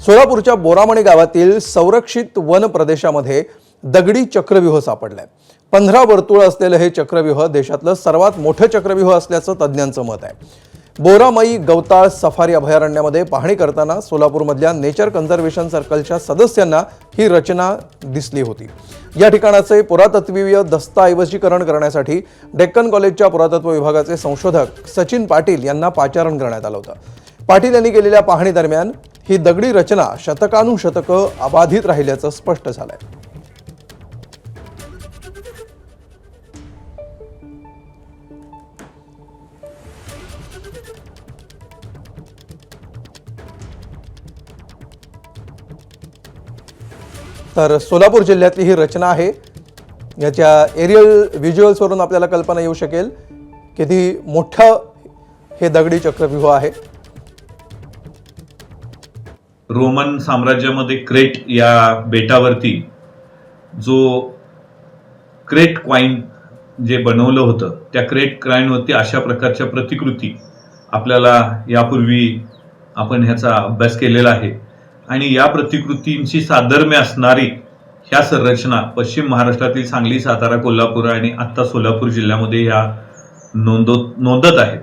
सोलापूरच्या बोरामणी गावातील संरक्षित वन प्रदेशामध्ये दगडी चक्रव्यूह सापडलाय। 15 वर्तुळ असलेले हे चक्रव्यूह देशातलं सर्वात मोठं चक्रव्यूह असल्याचं तज्ञांचं मत आहे। बोरामई गवताळ सफारी अभयारण्यामध्ये पाहणी करताना सोलापूरमधल्या नेचर कन्झर्वेशन सर्कलच्या सदस्यांना ही रचना दिसली होती। या ठिकाणाचे पुरातत्त्वीय दस्तऐवजीकरण करण्यासाठी डेक्कन कॉलेजच्या पुरातत्व विभागाचे संशोधक सचिन पाटील यांना पाचारण करण्यात आलं होतं। पाटील यांनी केलेल्या पाहणी दरम्यान ही दगडी रचना शतकानुशतकं अबाधित राहिल्याचं स्पष्ट झालंय। तर सोलापूर जिल्ह्यातली ही रचना आहे। याच्या एरियल व्हिज्युअल्सवरून आपल्याला कल्पना येऊ शकेल किती मोठं हे दगडी चक्रव्यूह आहे। रोमन साम्राज्यामध्ये क्रेट या बेटावरती जो क्रेट क्वाइन जे बनवलं होतं त्या क्रेट क्वाइनवरती अशा प्रकारच्या प्रतिकृती आपल्याला यापूर्वी आपण ह्याचा अभ्यास केलेला आहे आणि या प्रतिकृतींची साधर्म्य असणारी ह्या संरचना पश्चिम महाराष्ट्रातील सांगली, सातारा, कोल्हापूर आणि आता सोलापूर जिल्ह्यामध्ये ह्या नोंदत आहेत।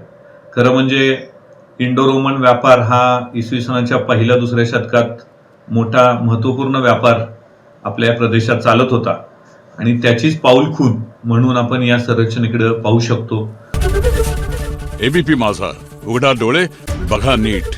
खरं म्हणजे इंडो रोमन व्यापार हा इसवी सनाच्या पहिल्या दुसऱ्या शतकात मोठा महत्त्वपूर्ण व्यापार आपल्या प्रदेशात चालत होता आणि त्याचीच पाऊलखुण म्हणून आपण या संरचनेकडे पाहू शकतो। एबीपी माझा, उघडा डोळे बघा नीट।